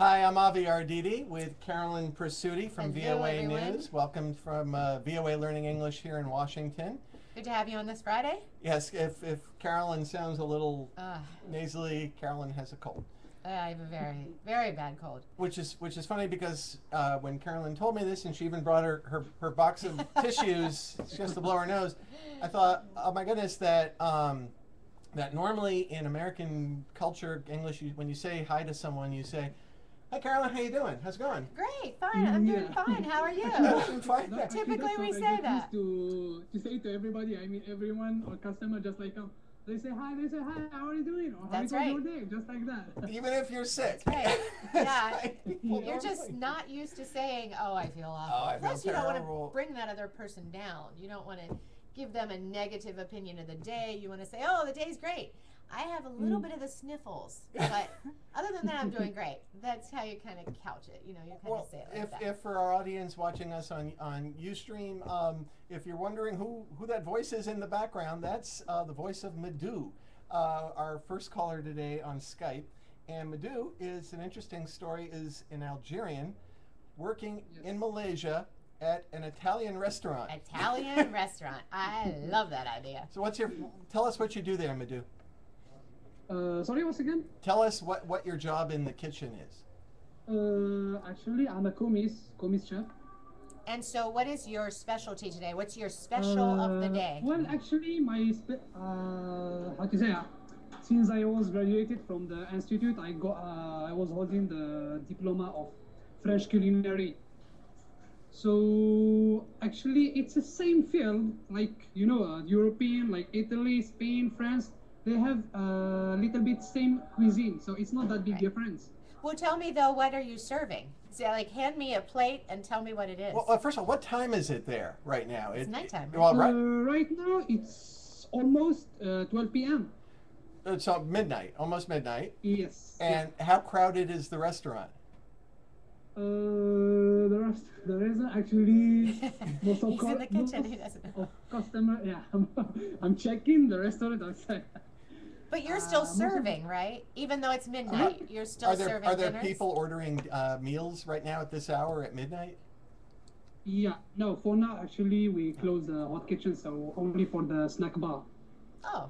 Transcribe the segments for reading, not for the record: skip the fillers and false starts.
Hi, I'm Avi Arditi with Carolyn Pursuti from Hello, VOA everyone. News. Welcome from VOA Learning English here in Washington. Good to have you on this Friday. Yes, if Carolyn sounds a little Uh, nasally, Carolyn has a cold, I have a very, very bad cold. which is funny because when Carolyn told me this and she even brought her box of tissues just to blow her nose, I thought, oh my goodness, that normally in American culture, English, when you say hi to someone, you say, "Hi, Carolyn, how you doing? How's it going?" Great, fine. I'm doing fine. How are you? I'm fine. Typically, That's we what I say get that. used to say to everybody. I mean, everyone or customer, just like they say hi. They say hi. How are you doing? Or That's how is right. your day? Just like that. Even if you're sick. Right. Yeah. Like, people You're just normally- not used to saying, "Oh, I feel awful." Oh, I feel Plus, you don't want terrible. to bring that other person down. You don't want to give them a negative opinion of the day. You want to say, "Oh, the day's great. I have a little bit of the sniffles, but other than that, I'm doing great." That's how you kind of couch it. You kind Well, of say it like if, that. if for our audience watching us on Ustream, if you're wondering who that voice is in the background, that's the voice of Madhu, our first caller today on Skype. And Madhu is an interesting story, is an Algerian working Yes. in Malaysia at an Italian restaurant. Italian restaurant. I love that idea. So tell us what you do there, Madhu. Sorry, once again. Tell us what your job in the kitchen is. Actually, I'm a commis chef. And so, what is your specialty today? What's your special of the day? Well, actually, how to say? Since I was graduated from the institute, I was holding the diploma of French culinary. So actually, it's the same field, like European, like Italy, Spain, France. They have a little bit same cuisine, so it's not that big Right. difference. Well, tell me though, what are you serving? So, like, hand me a plate and tell me what it is. Well, first of all, what time is it there right now? It's nighttime, right? Well, right. Right now, it's almost 12 p.m. It's midnight, almost midnight. Yes. And how crowded is the restaurant? There is actually most of He's in the kitchen. He doesn't know. of customer. Yeah, I'm checking the restaurant outside. But you're still most of- serving, right? Even though it's midnight, you're still Are there serving dinners? people ordering meals right now at this hour at midnight? Yeah, no, for now, actually, we close the hot kitchen, so only for the snack bar. Oh,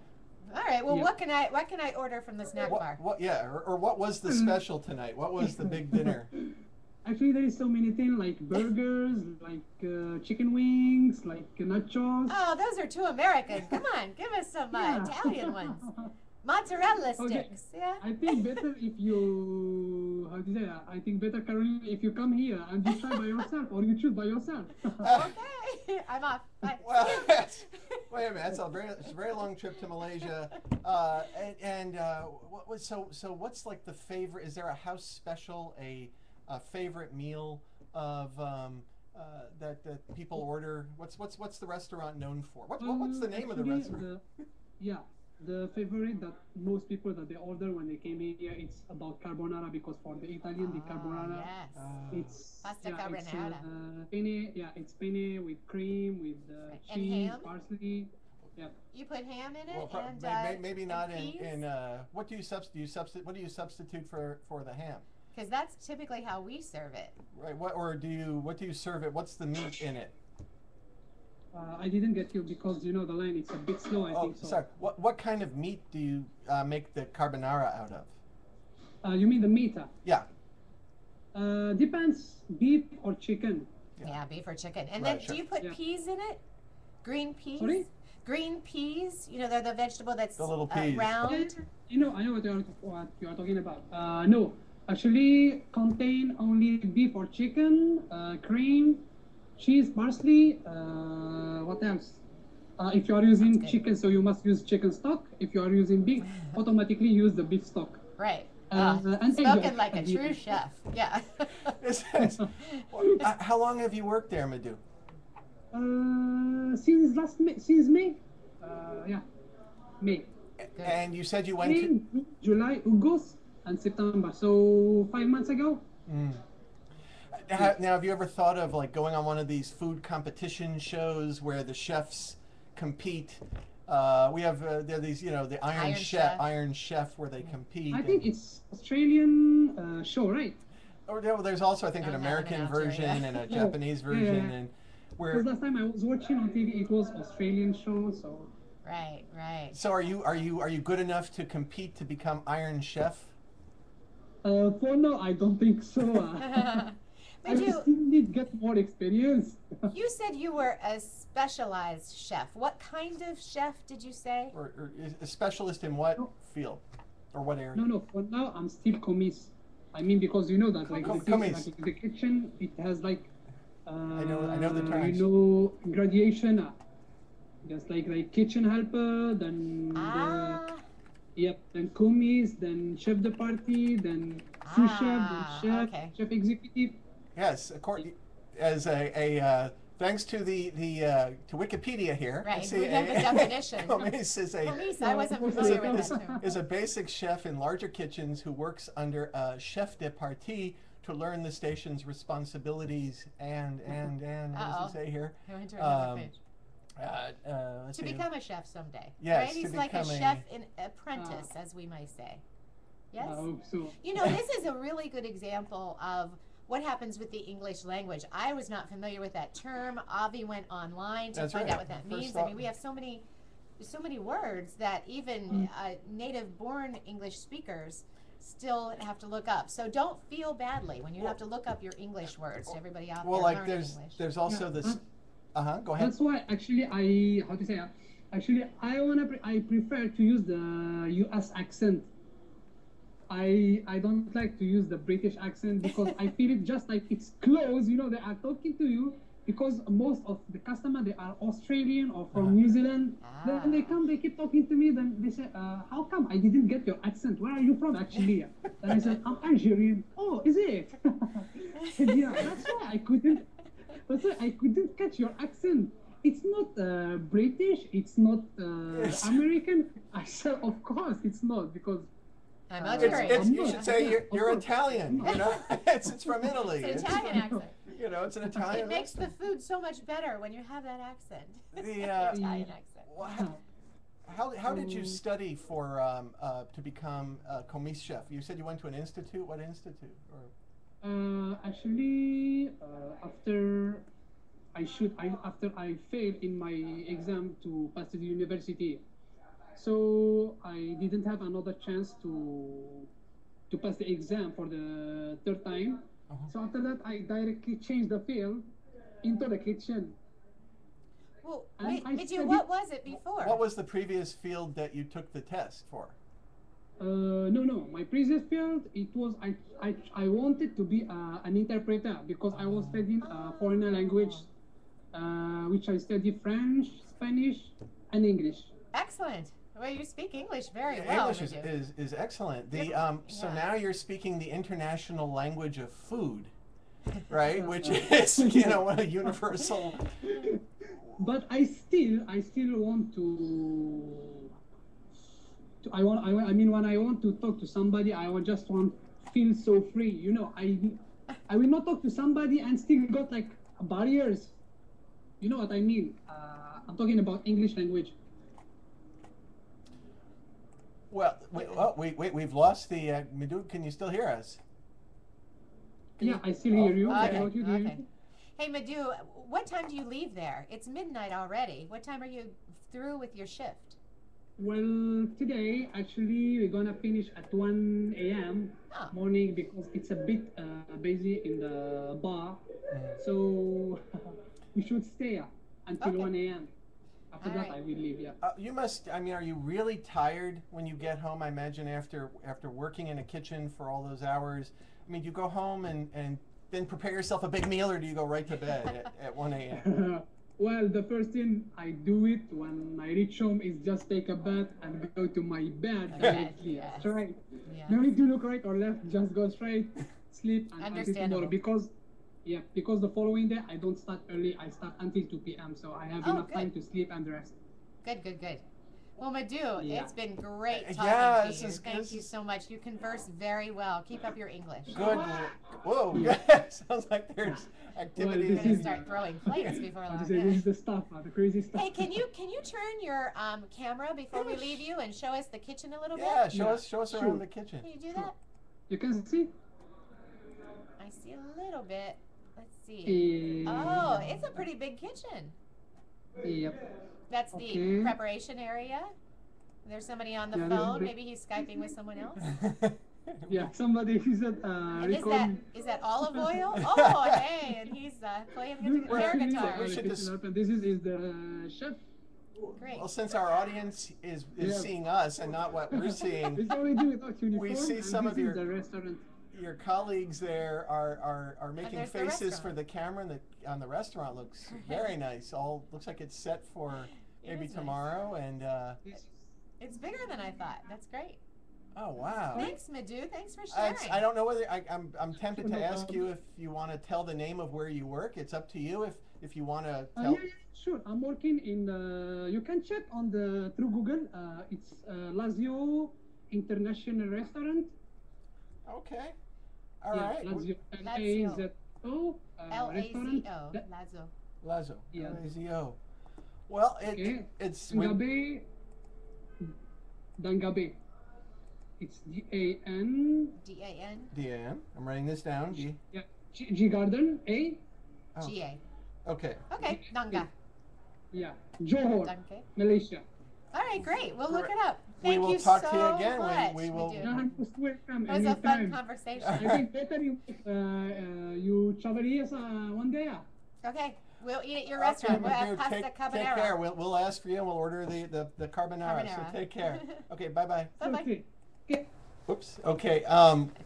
all right. Well, Yeah. what can I order from the snack bar? Or what was the special tonight? What was the big dinner? Actually, there is so many things like burgers, like chicken wings, like nachos. Oh, those are too American. Come on, give us some Yeah. Italian ones. Mozzarella Okay. sticks. Yeah. I think better if you, how to say that? I think better, Caroline, if you come here and you try by yourself or you choose by yourself. Okay, I'm off. Bye. Well, wait a minute. It's a very long trip to Malaysia. What was so? What's like the favorite? Is there a house special, a favorite meal of that people order? What's the restaurant known for? What's the name of the Actually, restaurant? the favorite that most people that they order when they came here, it's about carbonara because for the Italian, the carbonara, Yes. it's Pasta It's, carbonara. penne, yeah, it's penne with cream, with Right. And cheese, ham? parsley. Yeah. You put ham in it, Well, and maybe and not peas? in what do you substitute? What do you substitute for the ham? Because that's typically how we serve it. Right. What do you serve it? What's the meat in it? I didn't get you because the line it's a bit slow. I Oh, think so. sorry. What kind of meat do you make the carbonara out of? You mean the meat? Yeah. Depends, beef or chicken. Yeah, beef or chicken. And Right, then sure. do you put Yeah. peas in it? Green peas? Sorry? Green peas. They're the vegetable that's The little peas. round. I know what you are talking about. No, actually contain only beef or chicken, cream, cheese, parsley. What else? If you are using good. chicken, so you must use chicken stock. If you are using beef, automatically use the beef stock. Right. And Spoken egg like a at the true end. chef. Yeah. How long have you worked there, Madhu? Since May. Yeah, May. And you said you went to. June, July, August, and September. So 5 months ago. Now, have you ever thought of like going on one of these food competition shows where the chefs compete? We have there are these, the Iron Chef. Iron Chef, where they compete. I think it's Australian show, right? Or yeah, well, there's also I think an Don't have it in American Algeria. version and a Japanese version, and where. Because last time I was watching on TV, it was Australian show, so. Right, right. So are you good enough to compete to become Iron Chef? For now, I don't think so. I But still need to get more experience. you said you were a specialized chef. What kind of chef did you say? Or is a specialist in what field, or what area? No, for now, I'm still commis. I mean, because you know that like the, Commis. like the kitchen, it has like. I know the terms. You know, graduation. There's like kitchen helper, then then commis, then chef de partie, then sous chef, then chef, okay. chef executive. Yes, as a thanks to to Wikipedia here. I Right, see we have the definition. Commis is Commis, I wasn't is familiar a- with that term. is a basic chef in larger kitchens who works under a chef de partie to learn the station's responsibilities and what Uh-oh. does it say here? I went to another Um, page. Let's To see. become a chef someday. Yes, right? to He's like a become a- chef in apprentice, as we might say. Yes? I hope so. You know, this is a really good example of what happens with the English language. I was not familiar with that term. Avi went online to That's find right. out what that First means. thought- I mean, we have so many words that even native-born English speakers still have to look up. So don't feel badly when you have to look up your English words. To everybody out Well, there like learning English. there's also Yeah, this. Go ahead. That's why actually I prefer to use the U.S. accent. I don't like to use the British accent because I feel it just like it's close. You know, they are talking to you because most of the customer they are Australian or from New Zealand. Then they come, they keep talking to me. Then they say, "How come I didn't get your accent? Where are you from, actually?" Then I said, "I'm Algerian." "Oh, is it?" I said, "Yeah, that's why I couldn't. That's why I couldn't catch your accent. It's not British. It's not American." I said, "Of course, it's not because." I'm It's, Algerian. you should say you're Italian. You know, it's from Italy. It's an Italian accent. You know, it's an Italian. It makes the accent. food so much better when you have that accent. The Italian accent. well, how did you study for to become a commis chef? You said you went to an institute. What institute? Or Actually, after I failed in my exam to pass to the university, so I didn't have another chance to pass the exam for the third time. So after that, I directly changed the field into the kitchen. Well, And wait, I Midju, studied- what was it before? what was the previous field that you took the test for? No. My previous field, it was I wanted to be an interpreter because I was studying foreign language, which I study French, Spanish, and English. Excellent. Well, you speak English very well. English Midju. is excellent. The so yeah. now you're speaking the international language of food, right? Which is a universal. But I still want I mean, when I want to talk to somebody, just want feel so free. You know, I will not talk to somebody and still got like barriers. You know what I mean? I'm talking about English language. Well, we've lost the Midou. Can you still hear us? Yeah, I still hear you. Okay, What about you? Do you hear okay. me? Hey, Madhu, what time do you leave there? It's midnight already. What time are you through with your shift? Well, today actually we're gonna finish at 1 a.m. Oh. morning because it's a bit busy in the bar, so we should stay until Okay. 1 a.m. After All that, right. I will leave. Yeah. You must. I mean, are you really tired when you get home? I imagine after working in a kitchen for all those hours. I mean, do you go home and then prepare yourself a big meal, or do you go right to bed at 1 a.m.? Well, the first thing I do it when I reach home is just take a bath and go to my bed directly. yes. Straight. Yeah. No need to look right or left. Just go straight, sleep, and until Understandable. tomorrow. Because the following day I don't start early. I start until 2 p.m. So I have Oh, enough good. time to sleep and rest. Good. Well, Madhu, Yeah. it's been great talking Yeah, to this you. is- Thank this you is- so much. You converse very well. Keep up your English. Good. Whoa. Sounds like there's activity. We're this gonna is- start throwing plates before How long. to say, this is the stuff, the crazy stuff. Hey, can you turn your camera before we leave you and show us the kitchen a little Yeah, bit? show us Sure. around the kitchen. Can you do that? You can see. I I see a little bit. Let's see. Oh, it's a pretty big kitchen. Yep. That's the Okay. preparation area. There's somebody on the Yeah, there's phone. the- Maybe he's Skyping with someone else. Yeah, somebody said And record. is that olive oil? Oh, hey, and he's playing the air Actually, guitar. We should just- This is the chef. Great. Well, since our audience is Yeah. seeing us and not what we're seeing, It's already without uniform. see and some this of is your- the restaurant. your colleagues there are making there's the faces for restaurant. the camera, and on the restaurant looks very nice. All looks like it's set for It maybe is nice. tomorrow. And It's bigger than I thought. That's great. oh wow. Thanks, Madhu. Thanks for sharing. I don't know whether I'm tempted to ask you if you want to tell the name of where you work. It's up to you if you want to tell. Yeah, sure. I'm working in the. You can check on the through Google. It's Lazio International Restaurant. Okay. All Yeah, right. Lazio. Lazio. Lazio. Restaurant. Lazo. That- Lazo. Lazo. Yeah. L-A-Z-O. Well, Okay. it's Dangabe. Dangabe. It's D-A-N. D-A-N. D-A-N. I'm writing this down. D. Yeah. G Garden. A. Oh. G-A. Okay. Okay. Danga. Yeah. Johor, Danke. Malaysia. All right, great. We'll look it up. We Thank will you talk so to you again when much, we will- Madhu. You're most welcome It was a fun anytime. conversation. I think better you travel here one day. Okay, we'll eat at your Okay, restaurant. We'll have Madhu, pasta take carbonara. care. We'll ask for you and we'll order the carbonara. So Carbonara. take care. Okay. Bye-bye. Bye-bye. Okay. Okay. Oops. Okay.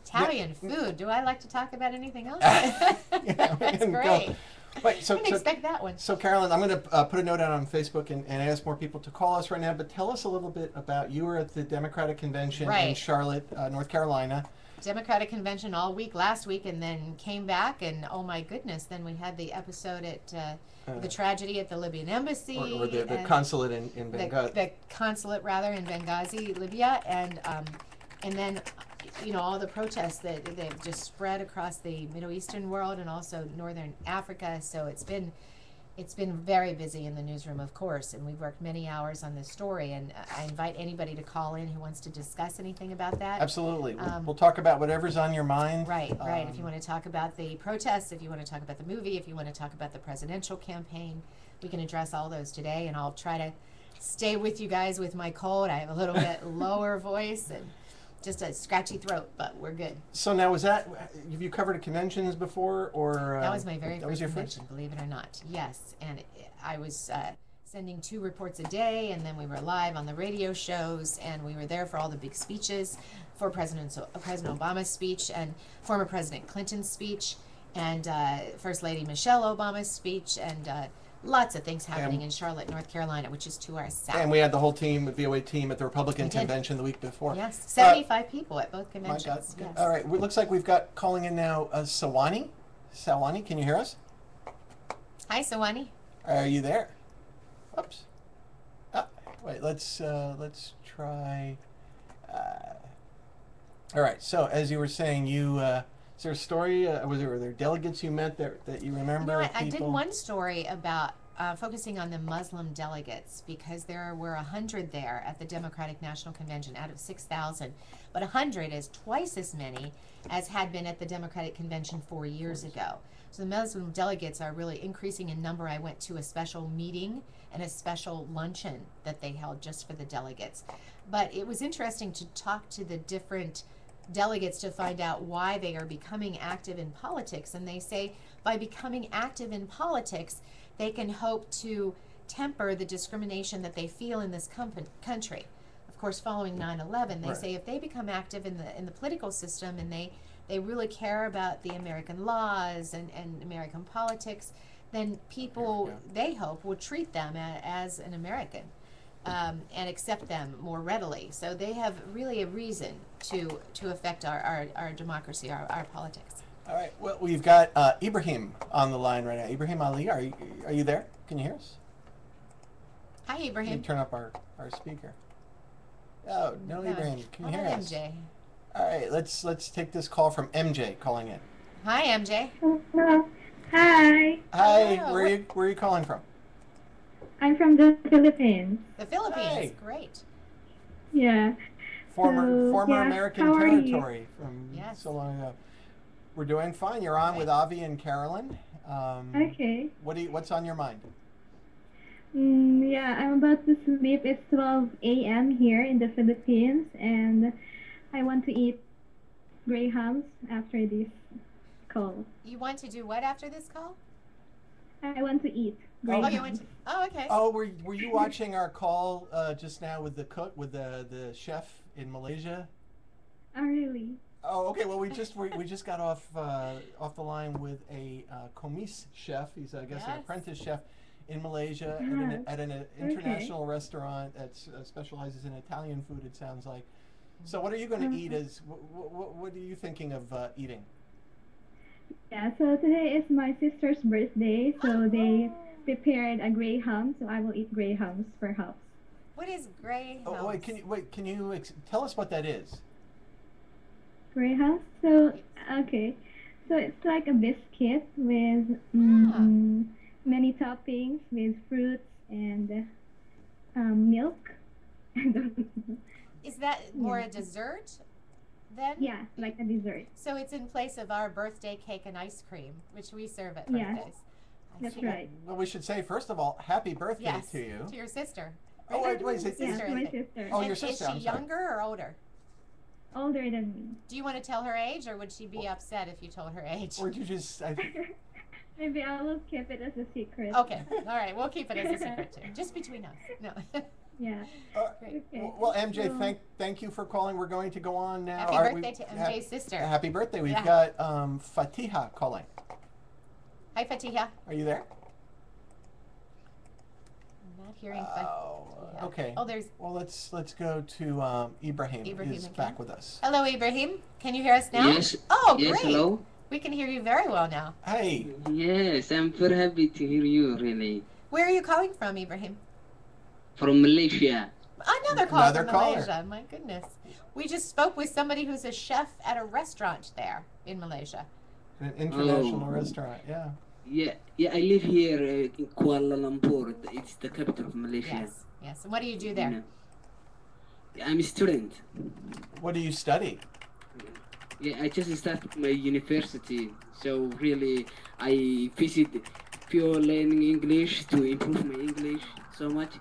Italian food. Do I like to talk about anything else? Yeah, we That's can go. great. Wait. So I didn't expect that one. So, Carolyn, I'm going to put a note out on Facebook and ask more people to call us right now. But tell us a little bit about you were at the Democratic Convention in Right. Charlotte, North Carolina. Democratic convention all week last week, and then came back, and oh my goodness, then we had the episode at the tragedy at the Libyan embassy, Or the and consulate in Benghazi. the consulate rather in Benghazi, Libya, and then all the protests that they've just spread across the Middle Eastern world and also Northern Africa. So it's been very busy in the newsroom, of course, and we've worked many hours on this story. And I invite anybody to call in who wants to discuss anything about that. Absolutely. We'll talk about whatever's on your mind. Right. If you want to talk about the protests, if you want to talk about the movie, if you want to talk about the presidential campaign, we can address all those today. And I'll try to stay with you guys with my cold. I have a little bit lower voice and just a scratchy throat, but we're good. So now, have you covered conventions before, or That was my very that was first your convention, believe it or not. Yes, and I was sending 2 reports a day, and then we were live on the radio shows, and we were there for all the big speeches, for President Obama's speech, and former President Clinton's speech, and First Lady Michelle Obama's speech, and lots of things happening in Charlotte, North Carolina, which is 2 hours south. And we had the whole team, the VOA team, at the Republican We did. convention the week before. Yes, 75 people at both My conventions. God. Yes. All right. It looks like we've got calling in now Sawani. Sawani, can you hear us? Hi, Sawani. Are you there? Oops. Wait. Let's try. All right. So as you were saying, is there a story? Were there delegates you met that you remember? You know what, I did people? one story about focusing on the Muslim delegates, because there were 100 there at the Democratic National Convention out of 6,000, but 100 is twice as many as had been at the Democratic Convention 4 years ago. So the Muslim delegates are really increasing in number. I went to a special meeting and a special luncheon that they held just for the delegates. But it was interesting to talk to the different delegates to find out why they are becoming active in politics. And they say by becoming active in politics, they can hope to temper the discrimination that they feel in this country. Of course, following 9/11, they Right. say if they become active in the political system and they really care about the American laws and American politics, then people, they hope, will treat them as an American. And accept them more readily. So they have really a reason to affect our democracy, our politics. All right. Well, we've got Ibrahim on the line right now. Ibrahim Ali, are you there? Can you hear us? Hi, Can you Ibrahim. turn up our speaker? Oh, no, Ibrahim. Can you hear us? MJ. All right. Let's take this call from MJ calling in. Hi, MJ. Hello. Hi, Hi. Hello. Where are you calling from? I'm from the Philippines. The Philippines. Hey. Great. Yeah. Former yeah, American how are you? territory from Yes. so long ago. We're doing fine. You're on with Avi and Carolyn. Okay. What's on your mind? Yeah, I'm about to sleep. It's 12 a.m. here in the Philippines, and I want to eat grahams after this call. You want to do what after this call? I want to eat Oh, grahams. you want to? Oh, okay. Oh, were you watching our call just now with the cook, with the chef in Malaysia? Oh, really? Oh, okay. Well, we just got off the line with a commis chef. He's, I guess, an Yes. apprentice chef in Malaysia Yes. at an international restaurant that specializes in Italian food. It sounds like. So, what are you going to eat? What are you thinking of eating? Yeah, so today is my sister's birthday, so they prepared a graham, so I will eat grahams perhaps. What is grey house? Oh, can you tell us what that is? Graham? So, okay. So it's like a biscuit with many toppings with fruits and milk. I don't know. Is that more Yeah. a dessert then? Yeah, like a dessert. So it's in place of our birthday cake and ice cream, which we serve at Yes. birthdays. I That's see. right. Well, we should say first of all, happy birthday Yes. to you. To your sister. Oh, wait, is it- Yeah, Sister, to I my think. sister. Oh, And your sister. Is she I'm sorry. younger or older? Older than me. Do you want to tell her age, or would she be upset if you told her age? Or did you just? Maybe I will keep it as a secret. Okay, all right, we'll keep it as a secret too, just between us. No. Yeah. Great. Okay. Well, MJ, So- thank you for calling. We're going to go on now. Happy All right, birthday to MJ's sister. Happy birthday. We've Yeah. got Fatiha calling. Hi, Fatiha. Are you there? I'm not hearing Fatiha. Oh, okay. Oh, there's. Well, let's go to Ibrahim. Ibrahim is again. back with us. Hello, Ibrahim. Can you hear us now? Yes. Oh, Yes, great. hello. We can hear you very well now. Hey. Yes, I'm very happy to hear you, really. Where are you calling from, Ibrahim? From Malaysia. Another call Another from caller. Malaysia. My goodness. We just spoke with somebody who's a chef at a restaurant there in Malaysia. An international Oh. restaurant. Yeah. Yeah, I live here in Kuala Lumpur. It's the capital of Malaysia. Yes, yes. And what do you do You there? know. I'm a student. What do you study? Yeah, I just started my university. So really, I visit pure learning English to improve my English so much.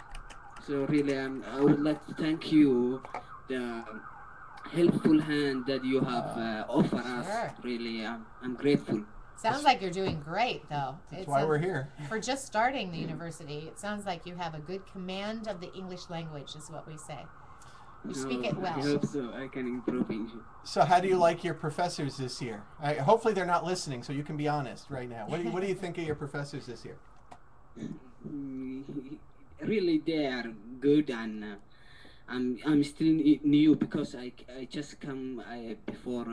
So really, I would like to thank you the helpful hand that you have offered us. Sure. Really, I'm grateful. Sounds like you're doing great, though. That's why we're here. For just starting the university, it sounds like you have a good command of the English language, is what we say. You speak it well. I hope so. I can improve English. So, how do you like your professors this year? Hopefully, they're not listening, so you can be honest right now. What do you think of your professors this year? Really, they are good, and I'm still new because I just come before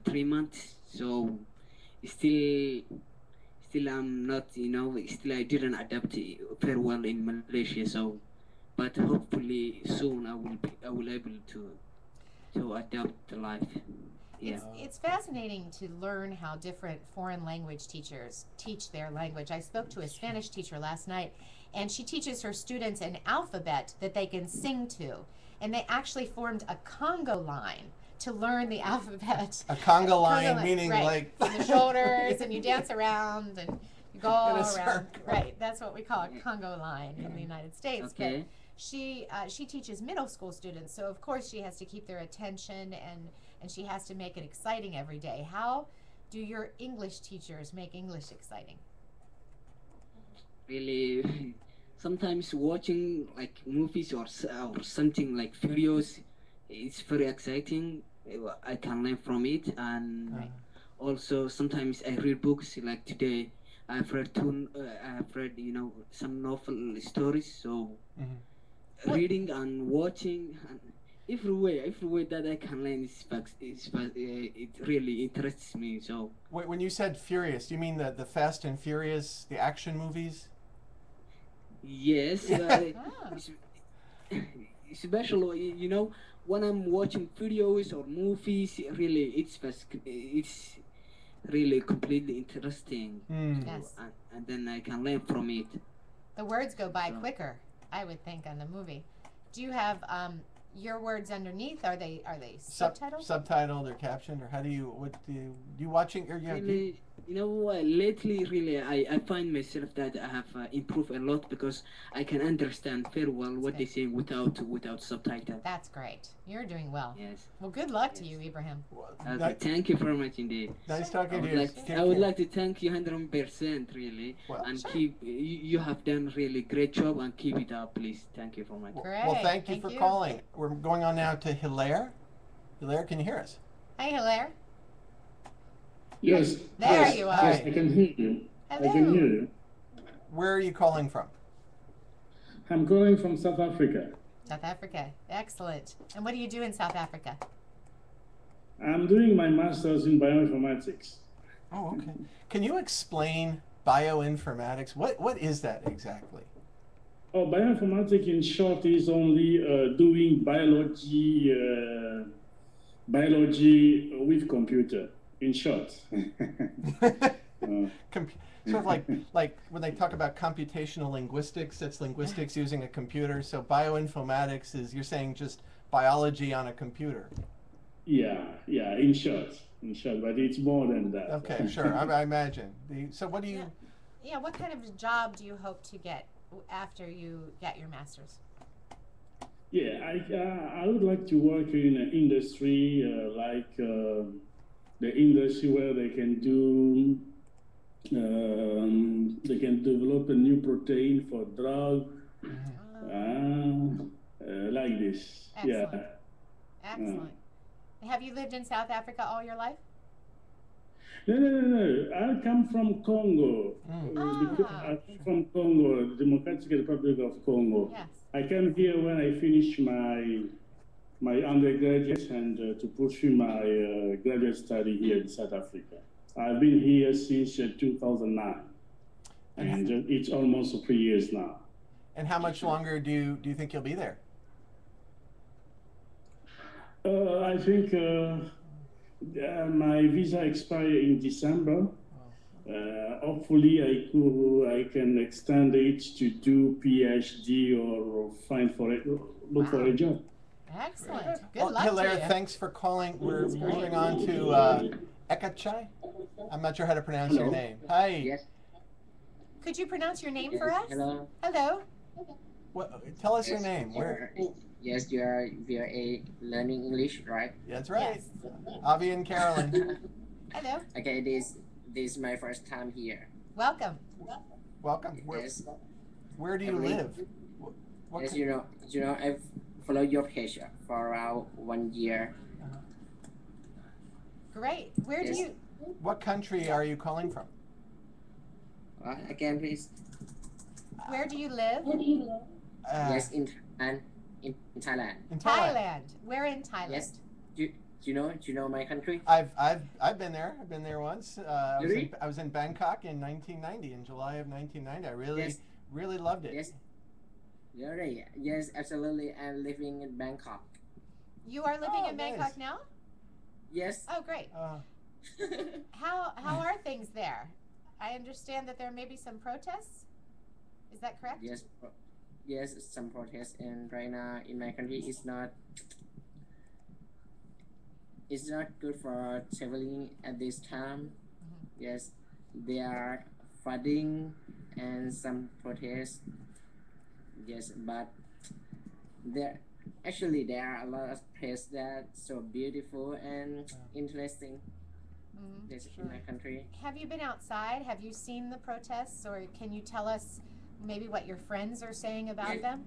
3 months, so still I'm not, still I didn't adapt very well in Malaysia. So, but hopefully soon I will able to adapt the life. Yeah. It's fascinating to learn how different foreign language teachers teach their language. I spoke to a Spanish teacher last night, and she teaches her students an alphabet that they can sing to. And they actually formed a Congo line to learn the alphabet. A conga line, Congo meaning right, like from the shoulders, and you dance around and you go In a around. circle. Right, that's what we call a Congo line in the United States. Okay. But she teaches middle school students, so of course she has to keep their attention and she has to make it exciting every day. How do your English teachers make English exciting? Really, sometimes watching like movies or something like videos, it's very exciting. I can learn from it, and Right. also sometimes I read books. Like today, I've read some novel stories. So Mhm. reading and watching and every way that I can learn it really interests me. So When you said furious, do you mean the Fast and Furious, the action movies? yes. Ah. Especially when I'm watching videos or movies, really it's really completely interesting. Mm. Yes. And then I can learn from it. The words go by So- quicker, I would think, on the movie. Do you have your words underneath, are they subtitled? Subtitled or captioned, or how do you? What do you watching? Or yeah, Really, you know what? Lately, really, I find myself that I have improved a lot because I can understand very well what they say without subtitle. That's great. You're doing well. Yes. Well, good luck to you, Ibrahim. Okay, thank you very much indeed. Nice talking to I you. would like, I would like to thank you 100% really, Well, and keep you have done really great job and keep it up, please. Thank you very much. Great. Well, thank you for calling. We're going on now to Hilaire. Hilaire, can you hear us? Hi, Hilaire. Yes. There yes, you are. Yes, I can hear you. Hello. I can hear you. Where are you calling from? I'm calling from South Africa. South Africa. Excellent. And what do you do in South Africa? I'm doing my master's in bioinformatics. Oh, okay. Can you explain bioinformatics? What is that exactly? Oh, bioinformatics in short is only doing biology with computer. In short. Sort of like when they talk about computational linguistics, that's linguistics using a computer. So bioinformatics is, you're saying, just biology on a computer. Yeah, in short, but it's more than that. Okay, sure, I imagine. So what do you... Yeah, what kind of job do you hope to get after you get your master's? Yeah, I would like to work in an industry like the industry where they can do they can develop a new protein for drug, like this. Excellent. Yeah. Excellent. Have you lived in South Africa all your life? No. I come from Congo. I come from Congo, the Democratic Republic of Congo. Yes. I came here when I finished my undergraduate and to pursue my graduate study here in South Africa. I've been here since 2009, and it's almost 3 years now. And how much longer do you think you'll be there? I think my visa expires in December. Hopefully, I can extend it to do PhD or look for a job. Excellent. Good luck Hilaire, to you. thanks for calling. We're moving on to Ekachai. I'm not sure how to pronounce your name. Hi. Yes. Could you pronounce your name for us? Hello. Hello. Tell us your name. Where? Yes, you are learning English, right? That's right. Yes. Avi and Carolyn. Hello. Okay, this is my first time here. Welcome. Welcome. Where do you Emily. live? Yes, you know, I've followed your page for around 1 year. Great. Where do Yes. you? What country are you calling from? Again, please. Where do you live? Yes, in Thailand. In Thailand. In Thailand. Thailand. Where in Thailand? Yes. Do you know my country? I've been there. I've been there once. Really? I was in Bangkok in 1990, in July of 1990. I really loved it. Yes. Really? Yes, absolutely. I'm living in Bangkok. You are living in nice. Bangkok now? Yes. Oh, great. How are things there? I understand that there may be some protests. Is that correct? Yes. Yes, some protests, and right now in my country it's not good for traveling at this time. Yes, there are flooding and some protests. Yes, but there are a lot of places that so beautiful and interesting. Yes, in my country. Have you been outside? Have you seen the protests, or can you tell us maybe what your friends are saying about them?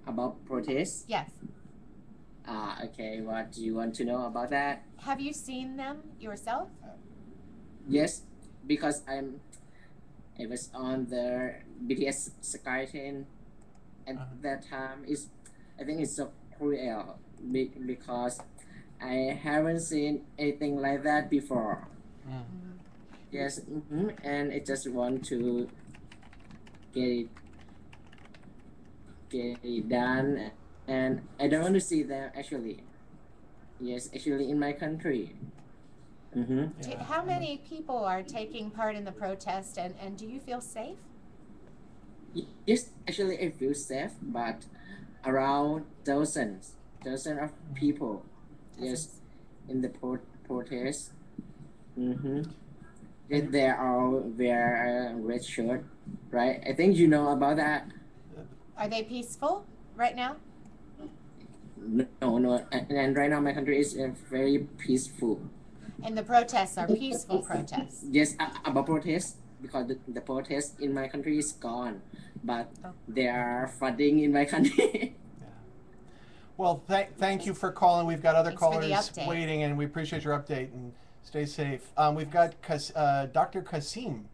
About protests? Yes. Okay. What do you want to know about that? Have you seen them yourself? Yes, because I was on the BTS Skytrain at that time. I think it's so cruel because I haven't seen anything like that before. Yes, and I just want to get it done, and I don't want to see them actually. Yes, actually in my country. How many people are taking part in the protest, and do you feel safe? Yes, actually I feel safe, but around dozens of people. Yes, in the protest. Mm-hmm. They all wear a red shirt, right? I think you know about that. Are they peaceful right now? No. And right now my country is very peaceful. And the protests are peaceful protests. Yes, about protests because the protest in my country is gone, but they are flooding in my country. Well, thank you for calling. We've got other Thanks for the callers update. waiting, and we appreciate your update. And stay safe. We've got Dr. Kasim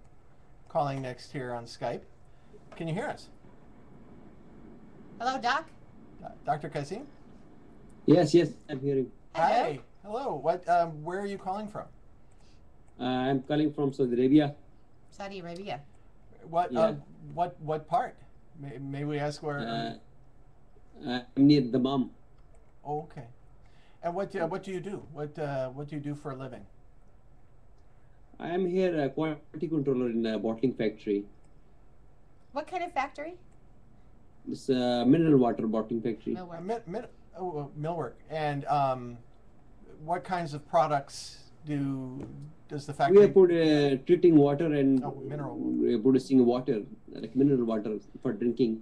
calling next here on Skype. Can you hear us, Hello, Doc. Dr. Kasim? Yes, I'm hearing. Hi. Hello. What? Where are you calling from? I'm calling from Saudi Arabia. Saudi Arabia. What? Yeah. What part? May we ask where? I'm near the mom. Oh, okay. And what do you do? What do you do for a living? I am here a quality controller in a bottling factory. What kind of factory? It's a mineral water bottling factory. Millwork. Millwork. And what kinds of products does the We factory? are treating water and mineral. producing water, like mineral water for drinking.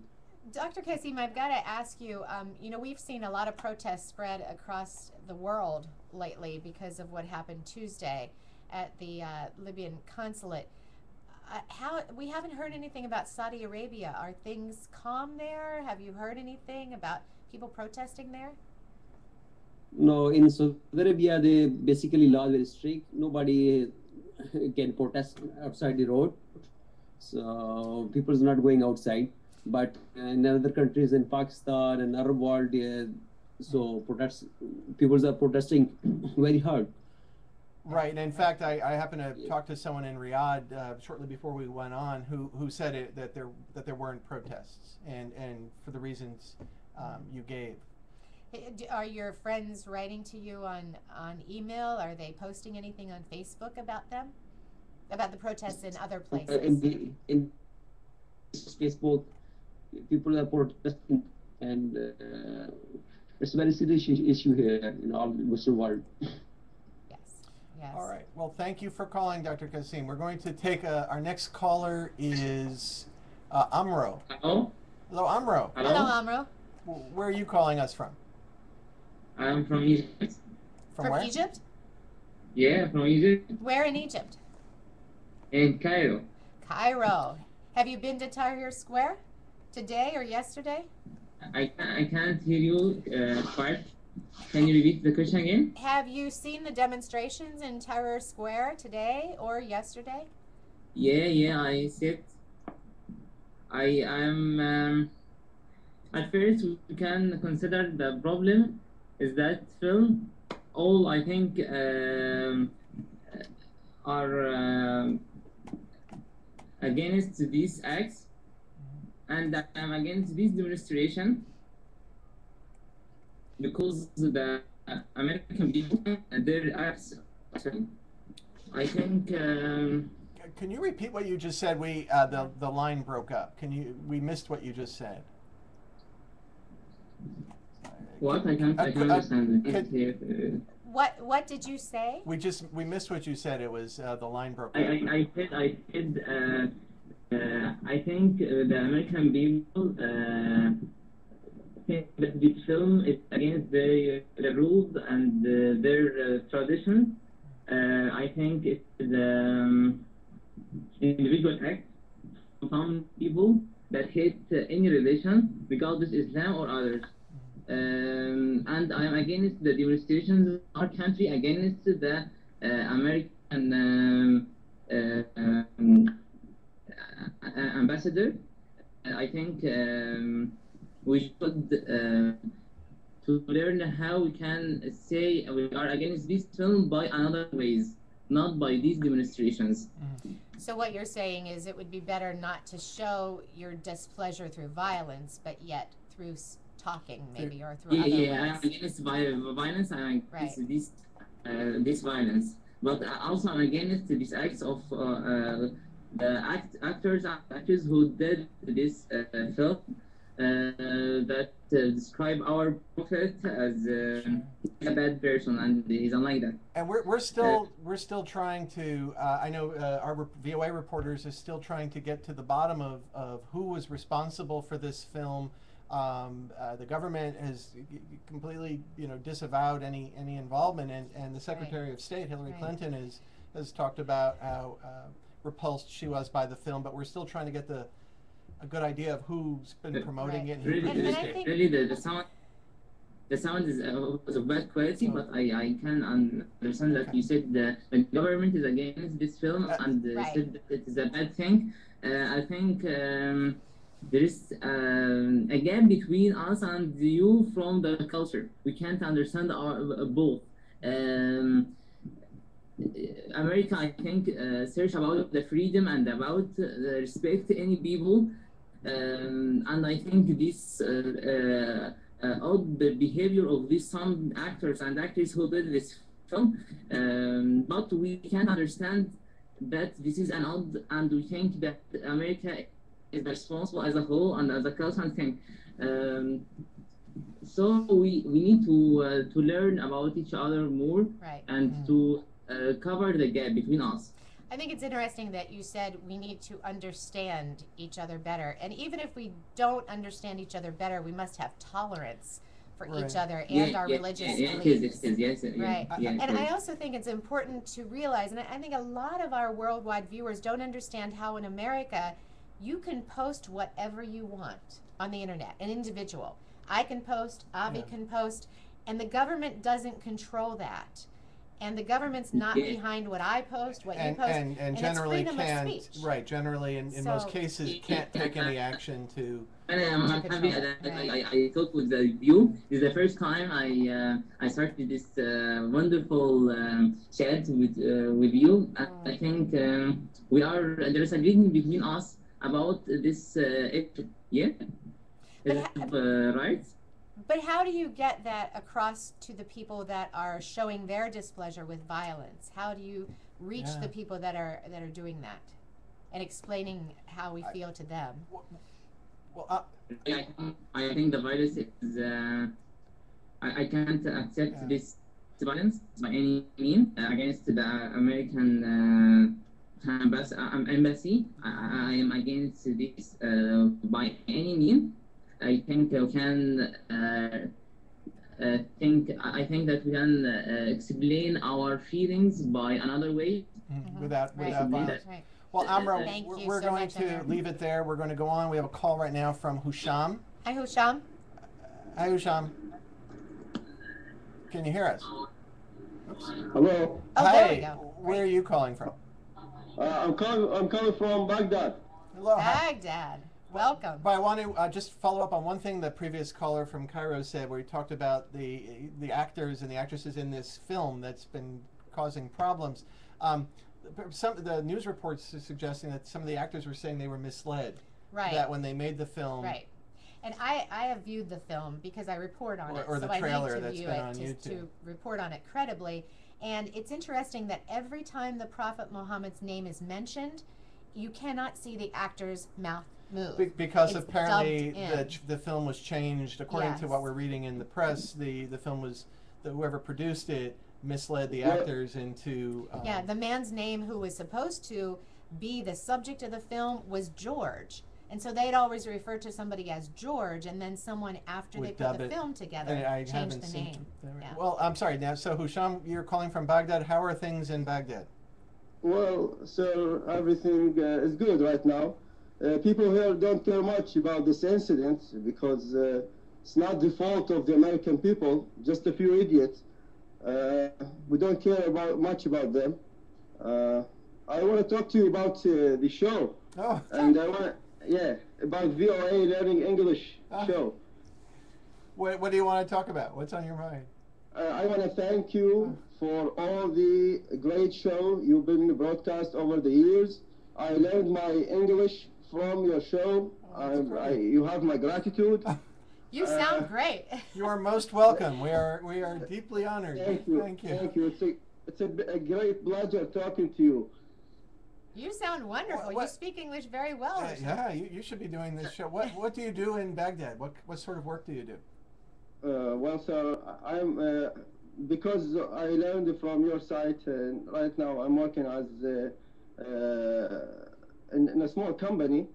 Dr. Kasim, I've got to ask you, we've seen a lot of protests spread across the world lately because of what happened Tuesday at the Libyan consulate. We haven't heard anything about Saudi Arabia. Are things calm there? Have you heard anything about people protesting there? No, in Saudi Arabia, they basically law very strict. Nobody can protest outside the road. So people is not going outside. But in other countries, in Pakistan and Arab world, people are protesting very hard. Right, and in fact, I happened to talk to someone in Riyadh shortly before we went on who said that there weren't protests, and for the reasons you gave. Are your friends writing to you on email? Are they posting anything on Facebook about them? About the protests in other places? In Facebook, people are protesting, and it's a very serious issue here in all the Muslim world. Yes. All right. Well, thank you for calling, Dr. Kasim. We're going to take our next caller is Amro. Hello. Hello, Amro. Hello, Amro. Where are you calling us from? I'm from Egypt. From where? Egypt? Yeah, from Egypt. Where in Egypt? In Cairo. Cairo. Have you been to Tahrir Square today or yesterday? I can't hear you quite. Can you repeat the question again? Have you seen the demonstrations in Tahrir Square today or yesterday? Yeah, I said I am. At first, we can consider the problem is that film. All I think are against these acts, and I am against this demonstration because the American people and their acts. I think. Can you repeat what you just said? The line broke up. We missed what you just said. What? I can't understand. What did you say? We missed what you said. It was the line broke up. I think the American people think that this film is against the rules and their traditions. I think it's the individual act of some people that hate any religion, regardless Islam or others. And I am against the demonstrations in our country against the American ambassador. I think we should to learn how we can say we are against this film by another ways, not by these demonstrations. So what you're saying is it would be better not to show your displeasure through violence, but yet through talking, maybe, or through other ways. I'm against violence. I'm against this violence, but also I'm against these acts of the actors who did this film. that describe our prophet as a bad person, and he's unlike that. And we're still trying to. I know our VOA reporters is still trying to get to the bottom of who was responsible for this film. The government has completely, disavowed any involvement, and the Secretary of State Hillary Clinton has talked about how repulsed she was by the film, but we're still trying to get a good idea of who's been promoting it. And who produced it. Really, the sound is of bad quality, but I can understand that you said the government is against this film and said that it is a bad thing. I think there is a gap between us and you from the culture. We can't understand both. America, I think, search about the freedom and about respect any people, and I think this odd behavior of these some actors and actresses who did this film, but we can understand that this is an odd, and we think that America is responsible as a whole and as a culture thing. So we need to learn about each other more, and to cover the gap between us. I think it's interesting that you said we need to understand each other better. And even if we don't understand each other better, we must have tolerance for each other and our religious beliefs. Right. And I also think it's important to realize, and I think a lot of our worldwide viewers don't understand how in America you can post whatever you want on the internet, an individual. I can post, Avi can post, and the government doesn't control that. And the government's not behind what I post, what you post, and generally can't. Right, generally, in most cases, can't take any action to. And I'm happy that I talked with you. This is the first time I started this wonderful chat with you. I think there's agreement between us about this issue. Yeah, right. But how do you get that across to the people that are showing their displeasure with violence? How do you reach the people that are doing that and explaining how we feel to them? Well, I think the virus is. I can't accept this violence by any means against the American embassy. I am against this by any means. I think we can I think that we can explain our feelings by another way. Without violence. Right. Well, Amra, we're so going to leave it there. We're going to go on. We have a call right now from Husham. Hi, Husham. Hi, Husham. Can you hear us? Oops. Hello. Oh, Hi. there we go. Where are you calling from? I'm calling from Baghdad. Hello. Baghdad. Welcome. But I want to just follow up on one thing the previous caller from Cairo said, where he talked about the actors and the actresses in this film that's been causing problems. The news reports are suggesting that some of the actors were saying they were misled. Right. That when they made the film. Right. And I have viewed the film because I report on it. Or the so trailer I need to that's view been it on YouTube. to report on it credibly. And it's interesting that every time the Prophet Muhammad's name is mentioned, you cannot see the actor's mouth move. Because it's apparently the film was changed according to Yes. what we're reading in the press. The film was whoever produced it misled the actors into. The man's name who was supposed to be the subject of the film was George, and so they'd always refer to somebody as George, and then someone after they put the film together changed the name. Well, I'm sorry. Now, so Husham, you're calling from Baghdad. How are things in Baghdad? Well, sir, everything is good right now. People here don't care much about this incident because it's not the fault of the American people, just a few idiots. We don't care much about them. I want to talk to you about the show. Oh. And I want about VOA Learning English show. What do you want to talk about? What's on your mind? I want to thank you for all the great show you've been broadcast over the years. I learned my English from your show. You have my gratitude. You sound great. You are most welcome. We are deeply honored. Thank you. Thank you. Thank you. It's a great pleasure talking to you. You sound wonderful. You What- speak English very well. Rashad. Yeah, you should be doing this show. What do you do in Baghdad? What sort of work do you do? Well, sir, I'm because I learned from your site. Right now, I'm working as in a small company.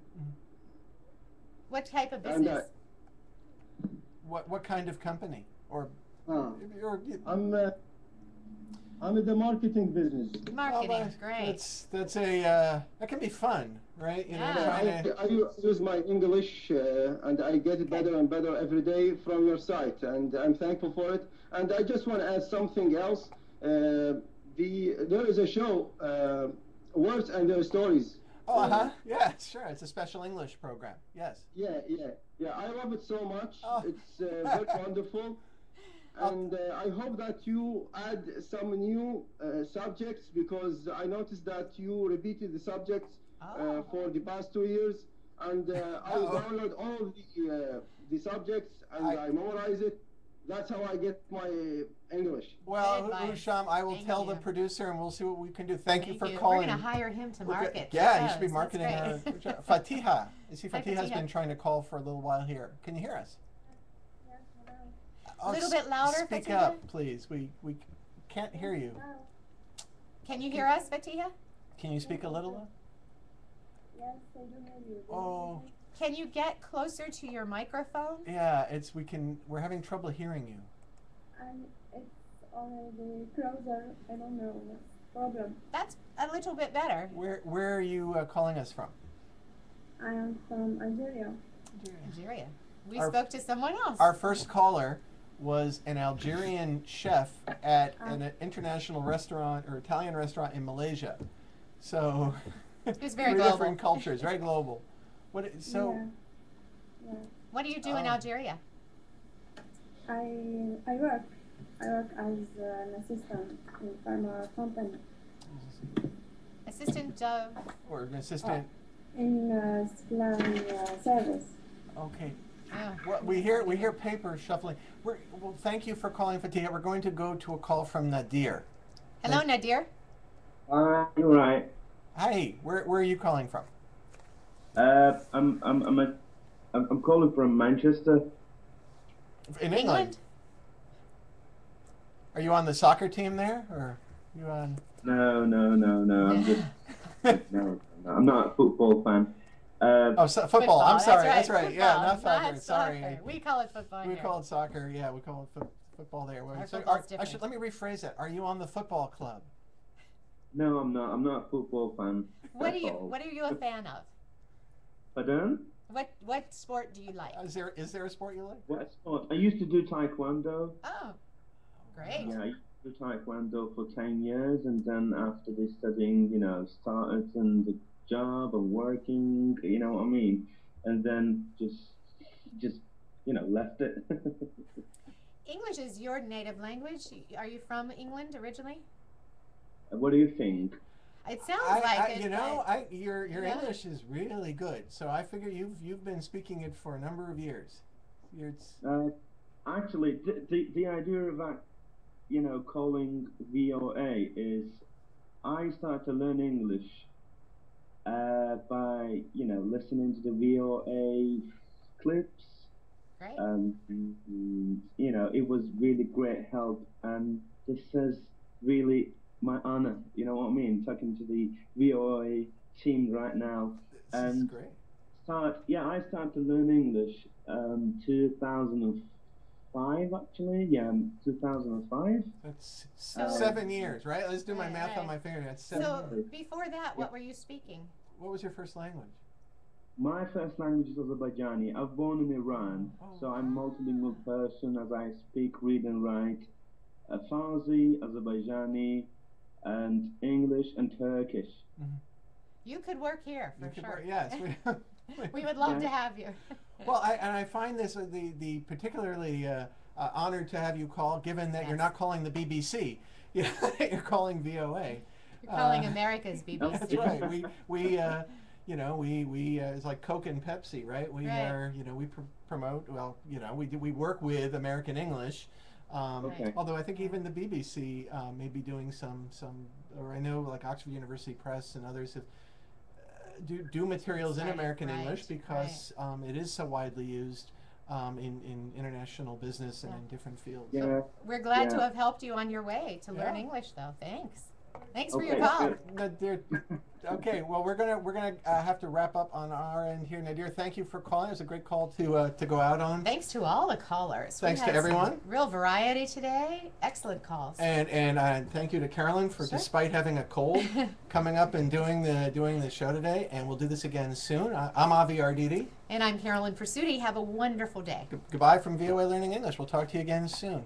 What type of And, business? What kind of company? Or I'm in the marketing business. Marketing, well, great. That's a that can be fun, right? You know, Yeah. trying to, I use my English and I get it better and better every day from your site, and I'm thankful for it. And I just want to add something else. There is a show, Words and Their Stories. Oh, yeah, sure. It's a special English program. Yes. Yeah. I love it so much. Oh. It's very wonderful. And I hope that you add some new subjects, because I noticed that you repeated the subjects for the past 2 years, and I download all the subjects and I memorize it. That's how I get my English. Well, Good advice. Husham, I will Thank tell you. the producer, and we'll see what we can do. Thank you for We're calling. going to hire him to Look at- market. Yeah, you should be shows. marketing That's our great. Fatiha. You see, Hi, Fatiha's Fatiha. been trying to call for a little while here. Can you hear us? A little bit louder, Speak Fatiha? up, please. We can't hear you. Can you hear us, Fatiha? Can you speak a little? Yes, I do hear you. Oh, Can you get closer to your microphone? yeah. We're having trouble hearing you. And it's already closer. I don't know what's the problem. That's a little bit better. Where are you calling us from? I am from Algeria. Algeria. We Our- spoke to someone else. Our first caller was an Algerian chef at an international restaurant or Italian restaurant in Malaysia. So It's very three global. different cultures, very global. So Yeah. What do you do in Algeria? I work as an assistant in pharma company Assistant of. or an assistant. in supply service. Okay. Oh. Well, we hear paper shuffling. Well, thank you for calling, Fatiha. We're going to go to a call from Nadir. Hello, Nadir. You're right. Hi, where are you calling from? I'm calling from Manchester. In England. Are you on the soccer team there, or you on? No. I'm just no. I'm not a football fan. Football. I'm sorry. That's right. Football, Yeah, not soccer. not Sorry. soccer. We call it football We here. call it soccer. Yeah, we call it football there. Our So football's let different. me rephrase that. Are you on the football club? No, I'm not. I'm not a football fan. What are at you? all. What are you a fan of? Pardon? What sport do you like? Is there a sport you like? What sport? I used to do taekwondo. Oh, great. Yeah, I used to do taekwondo for 10 years, and then after this studying, started in the job and working, you know what I mean? And then just left it. English is your native language. Are you from England originally? What do you think? It sounds like it. but- Your Yeah. English is really good. So I figure you've been speaking it for a number of years. Actually, the idea of that, calling VOA is I started to learn English by, listening to the VOA clips. Great. It was really great help, and this is really my honor. You know what I mean? Talking to the VOA team right now. This is great. I started to learn English 2005 actually. Yeah, 2005. That's 7 years, right? Let's do my math on my finger. That's 7 So years. before that, what were you speaking? What was your first language? My first language is Azerbaijani. I was born in Iran, so I'm a multilingual person as I speak, read and write Farsi, Azerbaijani, and English and Turkish. You could work here for sure. Yes. We would love to have you. Well, I find this the particularly honored to have you call, given that you're not calling the BBC. You're calling VOA. You're calling America's BBC. That's right. We it's like Coke and Pepsi, right? We are, we promote. Well, we work with American English. Okay. Although I think even the BBC may be doing some or I know like Oxford University Press and others have do materials in Right, American right, English because it is so widely used in international business and in different fields. Yeah. We're glad to Yeah. have helped you on your way to learn Yeah. English, though. Thanks. Thanks for your Okay, call. good. Nadir, okay, well we're gonna have to wrap up on our end here. Nadir, thank you for calling. It was a great call to go out on. Thanks to all the callers. We Thanks to had some everyone. Real variety today. Excellent calls. And thank you to Carolyn for, Sure. despite having a cold, coming up and doing the show today. And we'll do this again soon. I'm Avi Arditi. And I'm Carolyn Pursuti. Have a wonderful day. Goodbye from VOA Learning English. We'll talk to you again soon.